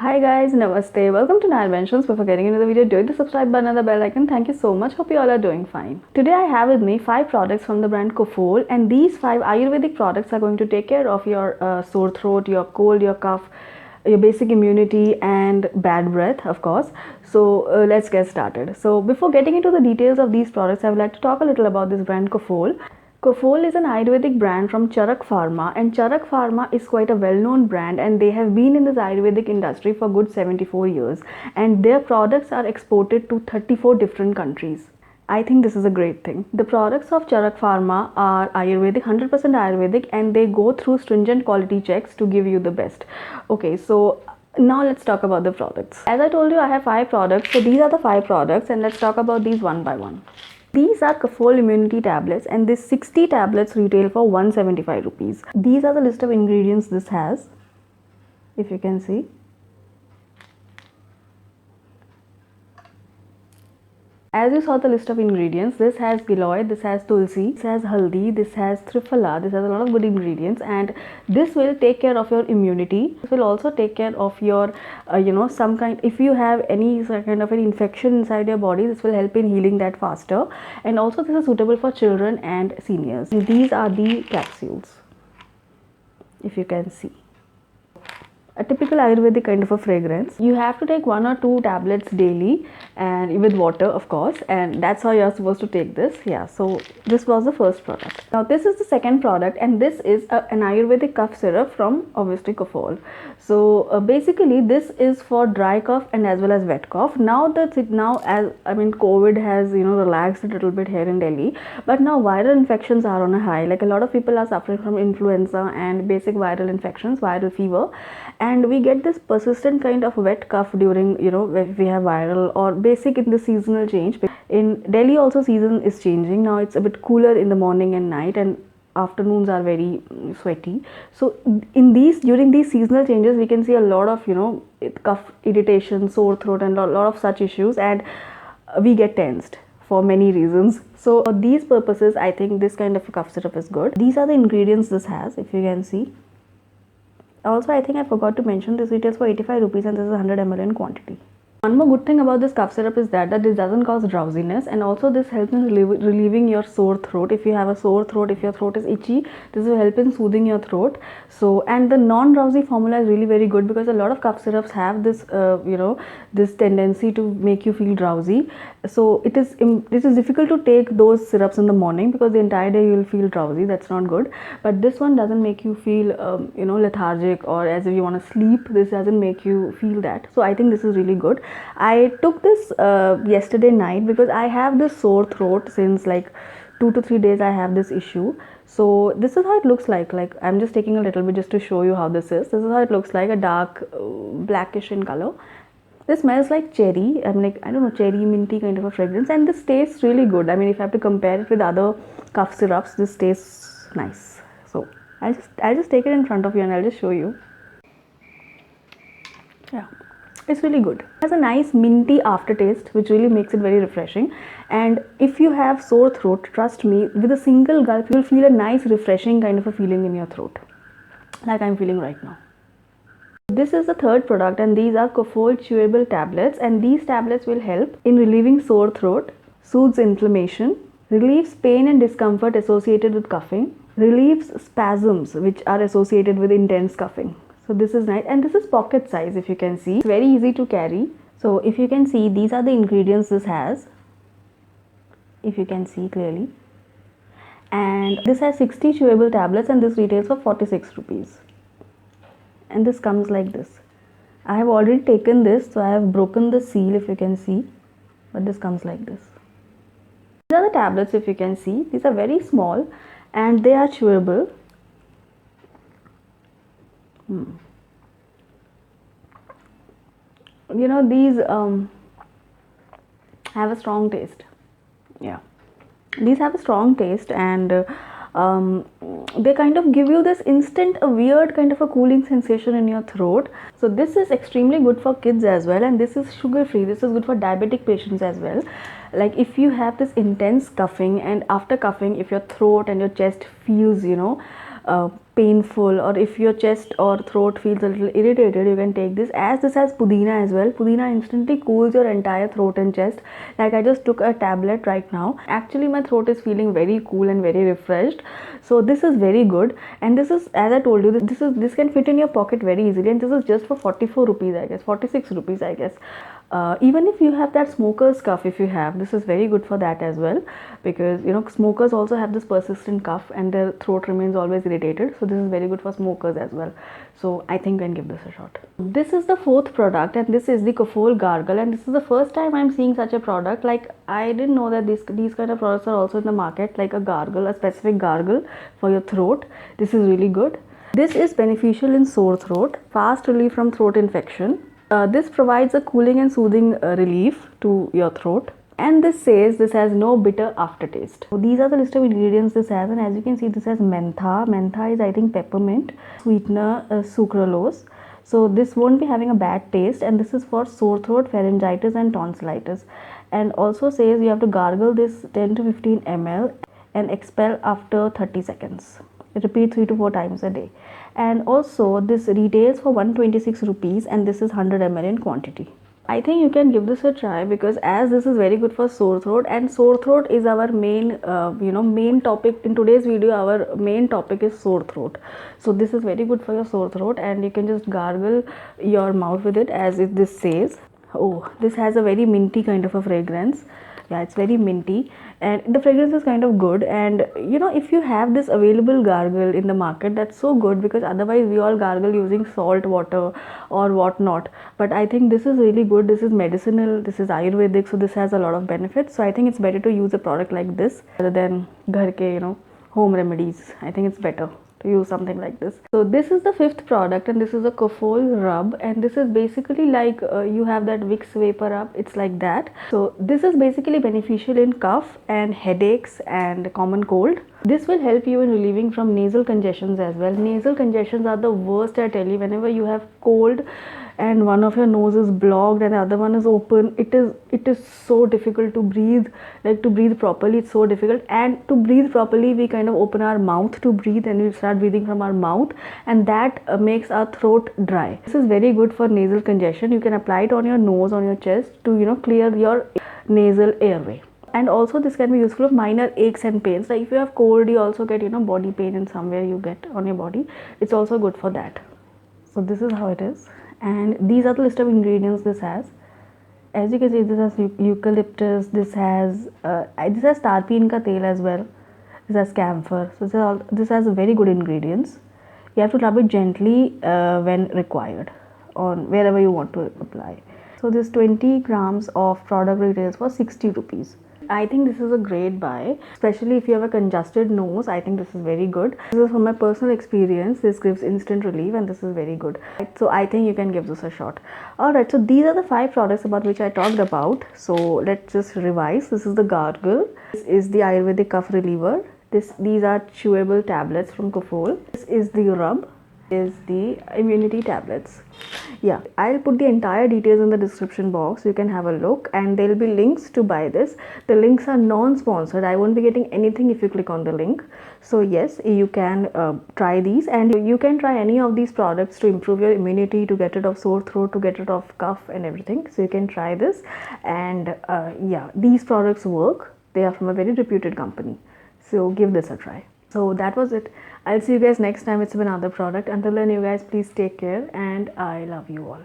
Hi guys, namaste. Welcome to Narventions. Before getting into the video, do hit the subscribe button and the bell icon. Thank you so much. Hope you all are doing fine. Today I have with me 5 products from the brand Kofol, and these 5 Ayurvedic products are going to take care of your sore throat, your cold, your cough, your basic immunity and bad breath, of course. So let's get started. So before getting into the details of these products, I would like to talk a little about this brand Kofol. Kofol is an Ayurvedic brand from Charak Pharma, and Charak Pharma is quite a well-known brand, and they have been in this Ayurvedic industry for good 74 years, and their products are exported to 34 different countries. I think this is a great thing. The products of Charak Pharma are Ayurvedic, 100% Ayurvedic, and they go through stringent quality checks to give you the best. Okay, so now let's talk about the products. As I told you, I have 5 products. So these are the 5 products, and let's talk about these one by one. These are Kofol Immunity tablets, and this 60 tablets retail for 175 rupees. These are the list of ingredients this has, if you can see. As you saw the list of ingredients, this has giloy, this has tulsi, this has haldi, this has triphala, this has a lot of good ingredients, and this will take care of your immunity. This will also take care of your some kind, if you have any kind of an infection inside your body, this will help in healing that faster. And also this is suitable for children and seniors. And these are the capsules, if you can see. A typical Ayurvedic kind of a fragrance. You have to take 1 or 2 tablets daily, and with water, of course, and that's how you're supposed to take this. Yeah, so this was the first product. Now this is the second product, and this is an Ayurvedic cough syrup from obviously Kofol. So basically this is for dry cough and as well as wet cough. Now as COVID has relaxed a little bit here in Delhi, but now viral infections are on a high. Like a lot of people are suffering from influenza and basic viral infections, viral fever, and we get this persistent kind of wet cough during when we have viral or basic in the seasonal change. In Delhi also season is changing. Now it's a bit cooler in the morning and night, and afternoons are very sweaty. So during these seasonal changes, we can see a lot of cough, irritation, sore throat, and a lot of such issues, and we get tensed for many reasons. So for these purposes, I think this kind of a cough syrup is good. These are the ingredients this has, if you can see. Also, I think I forgot to mention, this retails for 85 rupees, and this is 100 ml in quantity. One more good thing about this cough syrup is that this doesn't cause drowsiness, and also this helps in relieving your sore throat. If you have a sore throat, if your throat is itchy, this will help in soothing your throat. So, and the non-drowsy formula is really very good, because a lot of cough syrups have this this tendency to make you feel drowsy. So it is difficult to take those syrups in the morning, because the entire day you will feel drowsy. That's not good. But this one doesn't make you feel lethargic or as if you want to sleep. This doesn't make you feel that. So I think this is really good. I took this yesterday night, because I have this sore throat since like 2 to 3 days. I have this issue. So this is how it looks like. I'm just taking a little bit just to show you how this is. This is how it looks like, a dark blackish in color. This smells like cherry. I don't know, cherry minty kind of a fragrance, and this tastes really good. I mean, if I have to compare it with other cough syrups, this tastes nice. So I'll just take it in front of you and I'll just show you. Yeah, it's really good. It has a nice minty aftertaste, which really makes it very refreshing. And if you have sore throat, trust me, with a single gulp, you'll feel a nice refreshing kind of a feeling in your throat, like I'm feeling right now. This is the third product, and these are Kofol chewable tablets, and these tablets will help in relieving sore throat, soothes inflammation, relieves pain and discomfort associated with coughing, relieves spasms which are associated with intense coughing. So this is nice, and this is pocket size, if you can see. It's very easy to carry. So if you can see, these are the ingredients this has, if you can see clearly. And this has 60 chewable tablets, and this retails for 46 rupees. And this comes like this. I have already taken this, so I have broken the seal, if you can see, but this comes like this. These are the tablets, if you can see. These are very small and they are chewable. These have a strong taste. Yeah, these have a strong taste, and they kind of give you this instant, a weird kind of a cooling sensation in your throat. So this is extremely good for kids as well, and this is sugar free. This is good for diabetic patients as well. Like if you have this intense coughing, and after coughing, if your throat and your chest feels painful, or if your chest or throat feels a little irritated, you can take this. As this has pudina as well, pudina instantly cools your entire throat and chest. Like I just took a tablet right now. Actually my throat is feeling very cool and very refreshed. So this is very good, and this is, as I told you, this can fit in your pocket very easily, and this is just for 44 rupees, I guess 46 rupees, I guess. Even if you have that smoker's cough, if you have, this is very good for that as well, because you know smokers also have this persistent cough and their throat remains always irritated. So this is very good for smokers as well. So I think I can give this a shot. This is the fourth product, and this is the Kofol gargle, and this is the first time I'm seeing such a product. Like I didn't know that these kind of products are also in the market, like a gargle, a specific gargle for your throat. This is really good. This is beneficial in sore throat, fast relief from throat infection. This provides a cooling and soothing relief to your throat, and this says this has no bitter aftertaste. So these are the list of ingredients this has, and as you can see, this has mentha. Mentha is, I think, peppermint, sweetener, sucralose. So this won't be having a bad taste, and this is for sore throat, pharyngitis and tonsillitis. And also says you have to gargle this 10 to 15 ml and expel after 30 seconds. Repeat 3 to 4 times a day. And also this retails for 126 rupees, and this is 100 ml in quantity. I think you can give this a try, because as this is very good for sore throat, and sore throat is our main main topic in today's video. Our main topic is sore throat. So this is very good for your sore throat, and you can just gargle your mouth with it, as this says. Oh, this has a very minty kind of a fragrance. Yeah, it's very minty, and the fragrance is kind of good. And you know, if you have this available gargle in the market, that's so good, because otherwise we all gargle using salt water or whatnot. But I think this is really good. This is medicinal, this is Ayurvedic, so this has a lot of benefits. So I think it's better to use a product like this rather than ghar ke, home remedies. I think it's better to use something like this. So this is the fifth product, and this is a Kofol rub, and this is basically like you have that Vicks vapor rub, it's like that. So this is basically beneficial in cough and headaches and common cold. This will help you in relieving from nasal congestions as well. Nasal congestions are the worst, I tell you. Whenever you have cold and one of your nose is blocked and the other one is open, it is so difficult to breathe. Like to breathe properly, it's so difficult. And to breathe properly, we kind of open our mouth to breathe, and we start breathing from our mouth, and that makes our throat dry. This is very good for nasal congestion. You can apply it on your nose, on your chest, to clear your nasal airway. And also this can be useful of minor aches and pains. Like if you have cold, you also get body pain in somewhere you get on your body. It's also good for that. So this is how it is, and these are the list of ingredients this has. As you can see, this has eucalyptus, this has tarpeen ka tel as well, this has camphor. So this has very good ingredients. You have to rub it gently when required on wherever you want to apply. So this 20 grams of product retails for 60 rupees. I think this is a great buy, especially if you have a congested nose. I think this is very good. This is from my personal experience. This gives instant relief, and this is very good. So I think you can give this a shot. Alright, so these are the 5 products about which I talked about. So let's just revise. This is the gargle. This is the Ayurvedic cough reliever. These are chewable tablets from Kofol. This is the rub. Is the immunity tablets. Yeah, I'll put the entire details in the description box. You can have a look, and there will be links to buy this. The links are non-sponsored. I won't be getting anything if you click on the link. So yes, you can try these, and you can try any of these products to improve your immunity, to get rid of sore throat, to get rid of cough and everything. So you can try this, and yeah, these products work. They are from a very reputed company. So give this a try. So that was it. I'll see you guys next time. It's another product. Until then, you guys please take care, and I love you all.